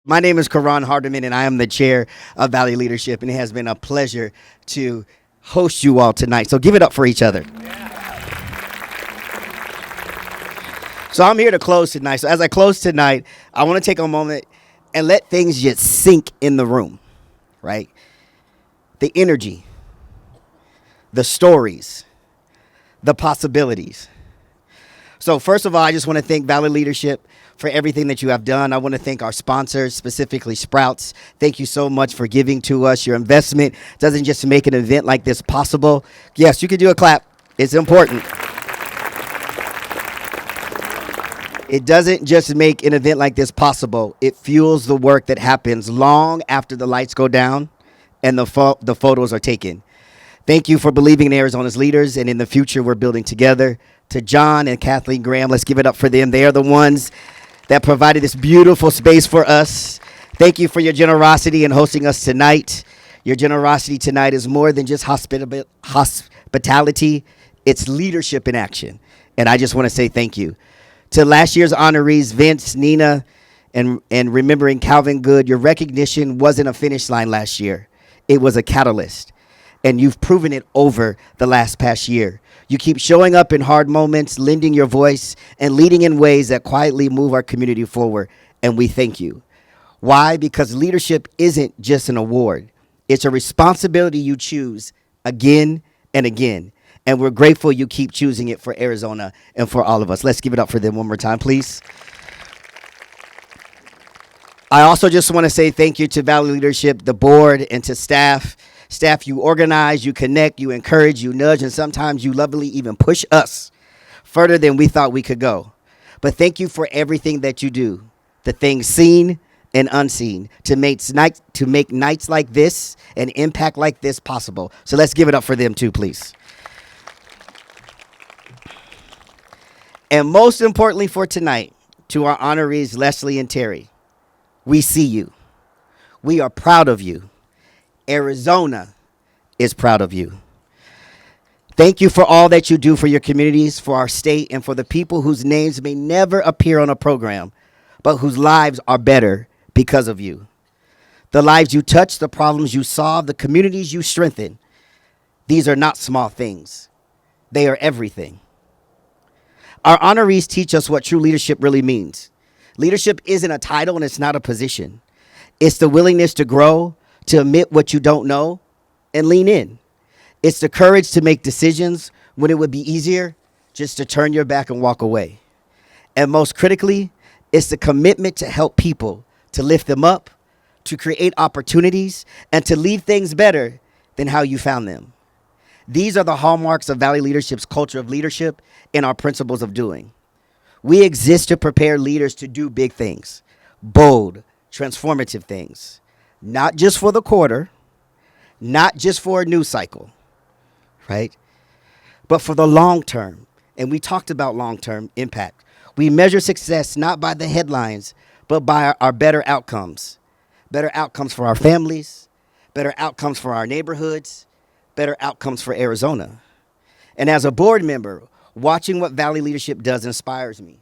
My name is Koran Hardimon, and I am the chair of Valley Leadership, and it has been a pleasure to host you all tonight. So give it up for each other. So I'm here to close tonight. So as I close tonight, I want to take a moment and let things just sink in the room, right? The energy, the stories, the possibilities. So first of all, I just want to thank Valley Leadership for everything that you have done. I want to thank our sponsors, specifically Sprouts. Thank you so much for giving to us. Your investment doesn't just make an event like this possible. Yes, you can do a clap. It's important. It doesn't just make an event like this possible. It fuels the work that happens long after the lights go down and the photos are taken. Thank you for believing in Arizona's leaders, and in the future we're building together. To John and Kathleen Graham, let's give it up for them. They are the ones that provided this beautiful space for us. Thank you for your generosity in hosting us tonight. Your generosity tonight is more than just hospitality. It's leadership in action. And I just want to say thank you. To last year's honorees, Vince, Nina, and remembering Calvin Good, your recognition wasn't a finish line last year. It was a catalyst. And you've proven it over the past year. You keep showing up in hard moments, lending your voice, and leading in ways that quietly move our community forward. And we thank you. Why? Because leadership isn't just an award. It's a responsibility you choose again and again. And we're grateful you keep choosing it for Arizona and for all of us. Let's give it up for them one more time, please. I also just want to say thank you to Valley Leadership, the board, and to staff. Staff, you organize, you connect, you encourage, you nudge, and sometimes you lovingly even push us further than we thought we could go. But thank you for everything that you do, the things seen and unseen, to make nights like this and impact like this possible. So let's give it up for them too, please. And most importantly for tonight, to our honorees, Leslie and Terry, we see you. We are proud of you. Arizona is proud of you. Thank you for all that you do for your communities, for our state, and for the people whose names may never appear on a program, but whose lives are better because of you. The lives you touch, the problems you solve, the communities you strengthen. These are not small things. They are everything. Our honorees teach us what true leadership really means. Leadership isn't a title and it's not a position. It's the willingness to grow, to admit what you don't know, and lean in. It's the courage to make decisions when it would be easier just to turn your back and walk away. And most critically, it's the commitment to help people, to lift them up, to create opportunities, and to leave things better than how you found them. These are the hallmarks of Valley Leadership's culture of leadership and our principles of doing. We exist to prepare leaders to do big things, bold, transformative things, not just for the quarter, not just for a news cycle, right? But for the long term. And we talked about long-term impact. We measure success not by the headlines, but by our better outcomes. Better outcomes for our families, better outcomes for our neighborhoods, better outcomes for Arizona. And as a board member, watching what Valley Leadership does inspires me.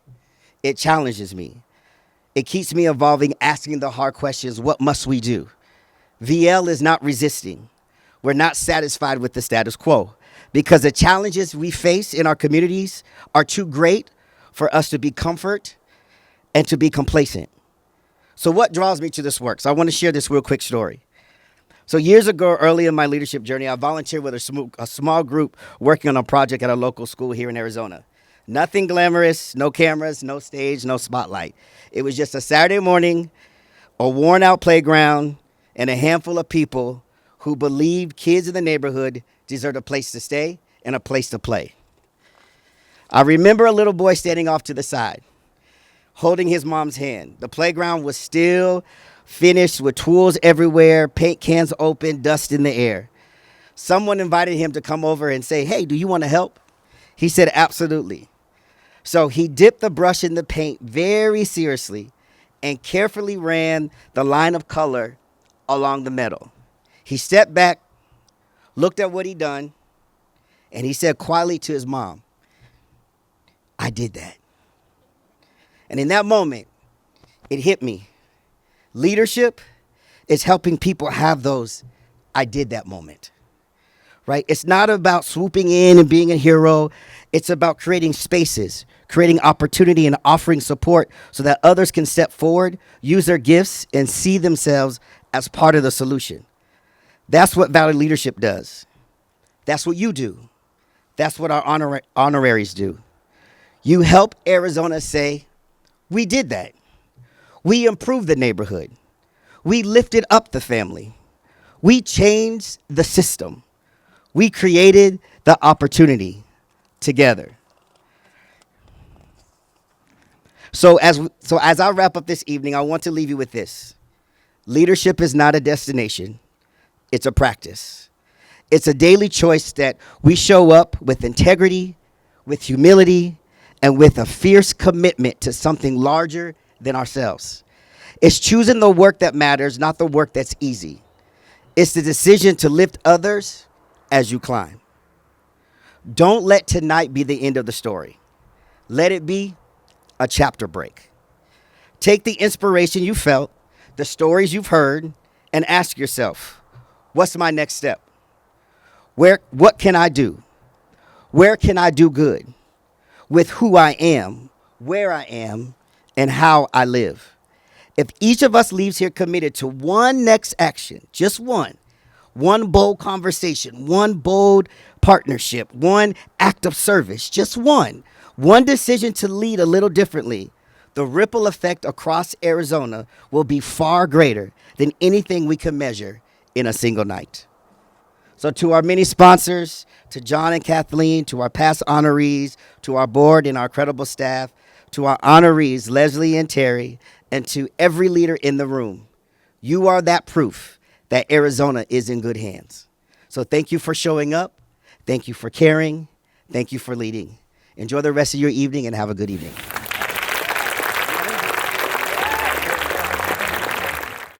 It challenges me. It keeps me evolving, asking the hard questions, what must we do? VL is not resisting. We're not satisfied with the status quo because the challenges we face in our communities are too great for us to be comfort and to be complacent. So what draws me to this work? So I want to share this real quick story. So years ago, early in my leadership journey, I volunteered with a small group working on a project at a local school here in Arizona. Nothing glamorous, no cameras, no stage, no spotlight. It was just a Saturday morning, a worn out playground, and a handful of people who believed kids in the neighborhood deserved a place to stay and a place to play. I remember a little boy standing off to the side, holding his mom's hand. The playground was still finished with tools everywhere, paint cans open, dust in the air. Someone invited him to come over and say, hey, do you want to help? He said, absolutely. So he dipped the brush in the paint very seriously and carefully ran the line of color along the metal. He stepped back, looked at what he'd done, and he said quietly to his mom, I did that. And in that moment, it hit me. Leadership is helping people have those I did that moment, right? It's not about swooping in and being a hero. It's about creating spaces, creating opportunity, and offering support so that others can step forward, use their gifts, and see themselves as part of the solution. That's what Valley Leadership does. That's what you do. That's what our honoraries do. You help Arizona say, we did that. We improved the neighborhood. We lifted up the family. We changed the system. We created the opportunity together. So as I wrap up this evening, I want to leave you with this. Leadership is not a destination. It's a practice. It's a daily choice that we show up with integrity, with humility, and with a fierce commitment to something larger than ourselves. It's choosing the work that matters, not the work that's easy. It's the decision to lift others as you climb. Don't let tonight be the end of the story. Let it be a chapter break. Take the inspiration you felt, the stories you've heard, and ask yourself, what's my next step? What can I do? Where can I do good? With who I am, where I am, and how I live. If each of us leaves here committed to one next action, just one bold conversation, one bold partnership, one act of service, just one decision to lead a little differently, the ripple effect across Arizona will be far greater than anything we can measure in a single night. So to our many sponsors, to John and Kathleen, to our past honorees, to our board and our credible staff, to our honorees, Leslie and Terry, and to every leader in the room, you are that proof that Arizona is in good hands. So thank you for showing up. Thank you for caring. Thank you for leading. Enjoy the rest of your evening and have a good evening.